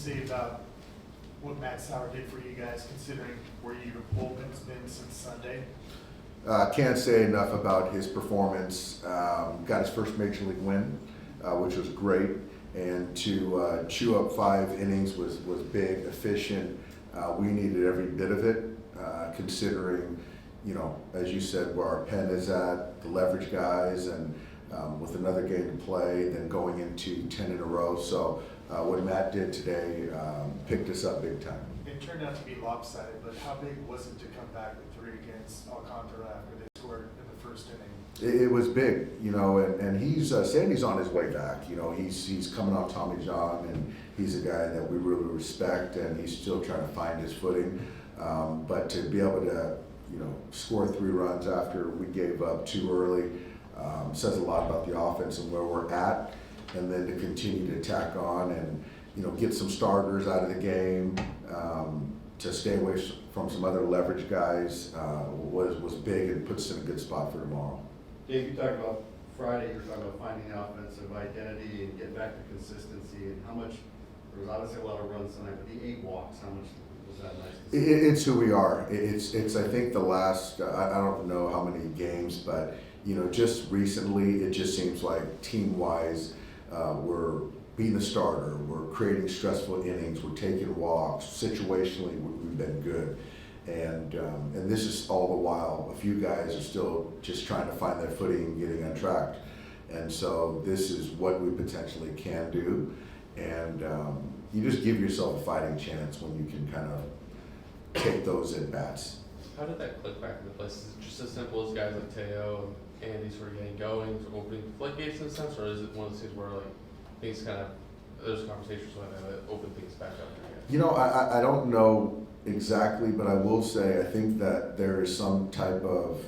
say about what Matt Sauer did for you guys, considering where your bullpen's been since Sunday? Can't say enough about his performance. Got his first major league win, which was great, and to chew up 5 innings was big, efficient. We needed every bit of it, considering, as you said, where our pen is at, the leverage guys, and with another game to play, then going into 10 in a row. So what Matt did today picked us up big time. It turned out to be lopsided, but how big was it to come back with 3 against Alcantara after they scored in the first inning? It was big, and he's Sandy's on his way back. He's coming off Tommy John, and he's a guy that we really respect, and he's still trying to find his footing. But to be able to, score 3 runs after we gave up 2 early says a lot about the offense and where we're at, and then to continue to tack on and get some starters out of the game, to stay away from some other leverage guys was big and puts us in a good spot for tomorrow. Dave, you talked about Friday, you're talking about finding offensive identity and getting back to consistency, and how much, there was obviously a lot of runs tonight, but the 8 walks, how much was that nice to see? It's who we are. It's I think the last, I don't know how many games, but just recently it just seems like team-wise we're being the starter, we're creating stressful innings, we're taking walks, situationally we've been good. And this is all the while a few guys are still just trying to find their footing and getting untracked. And so this is what we potentially can do. And you just give yourself a fighting chance when you can kind of take those at bats. How did that click back into place? Is it just as simple as guys like Teo and Andy sort of getting going, sort of opening the floodgates in a sense, or is it one of those things where things kind of, there's conversations that open things back up? I don't know exactly, but I will say I think that there is some type of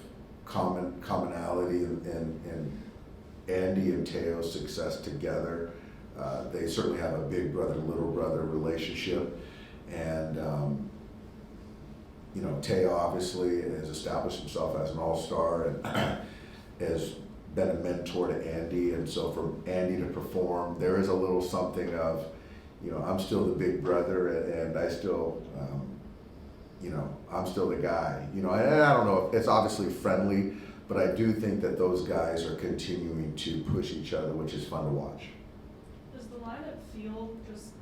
commonality in Andy and Teo's success together. They certainly have a big brother, little brother relationship, and Teo obviously has established himself as an all-star and has been a mentor to Andy, and so for Andy to perform, there is a little something of, I'm still the big brother, and I still, I'm still the guy. And I don't know if it's obviously friendly, but I do think that those guys are continuing to push each other, which is fun to watch. Does the lineup feel just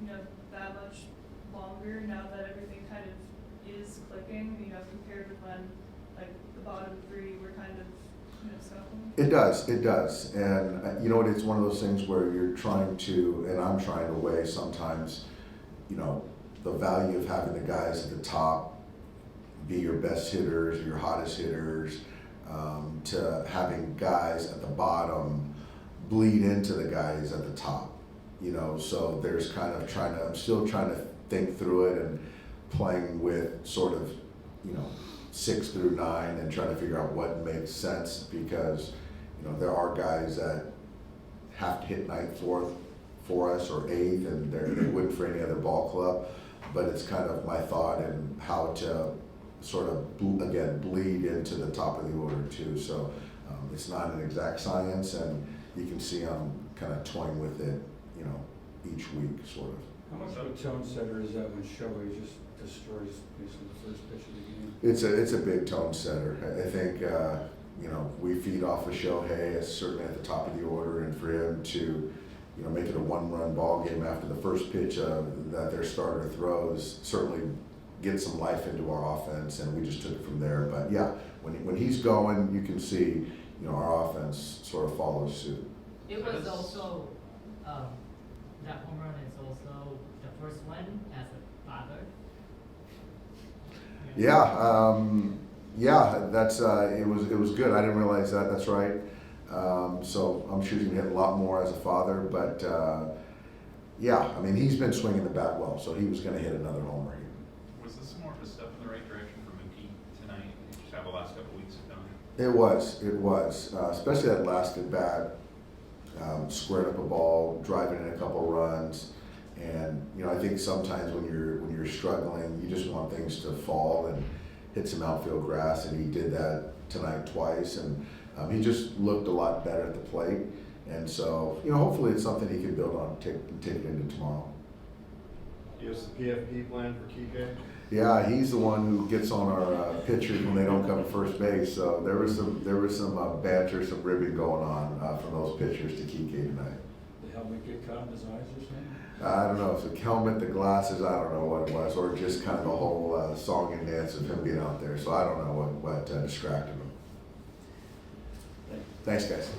that much longer now that everything kind of is clicking? Compared with when the bottom 3 were kind of scuffling? It does, and it's one of those things where you're trying to, and I'm trying to weigh sometimes, the value of having the guys at the top be your best hitters, your hottest hitters, to having guys at the bottom bleed into the guys at the top. So there's kind of I'm still trying to think through it and playing with sort of, 6 through 9 and trying to figure out what makes sense, because, there are guys that have to hit 9th, 4th for us, or 8th, and they wouldn't for any other ball club. But it's kind of my thought and how to sort of, bleed into the top of the order too. So it's not an exact science, and you can see I'm kind of toying with it, each week, sort of. How much of a tone setter is that when Shohei just destroys basically the first pitch of the game? It's a big tone setter. I think we feed off of Shohei. It's certainly at the top of the order, and for him to make it a 1-run ball game after the first pitch that their starter throws certainly gets some life into our offense, and we just took it from there. But yeah, when he's going, you can see our offense sort of follows suit. It was also that home run is also the first one as a father. Yeah, that's it was good. I didn't realize that. That's right. So I'm shooting to hit a lot more as a father, but yeah, I mean, he's been swinging the bat well, so he was going to hit another homer here. Was this more of a step in the right direction for McGee tonight? Just how the last couple of weeks have done. It was, especially that last at bat, squared up a ball, driving in a couple runs, and I think sometimes when you're struggling, you just want things to fall and hit some outfield grass, and he did that tonight twice, and he just looked a lot better at the plate, and so hopefully it's something he can build on, take it into tomorrow. Do you have some PFP plan for Kike? Yeah, he's the one who gets on our pitchers when they don't come to first base. So there was some banter, some ribbing going on from those pitchers to Kike tonight. The helmet get caught in his eyes or something? I don't know, if it's the helmet, the glasses, I don't know what it was, or just kind of the whole song and dance of him being out there. So I don't know what distracted him. Thanks, guys.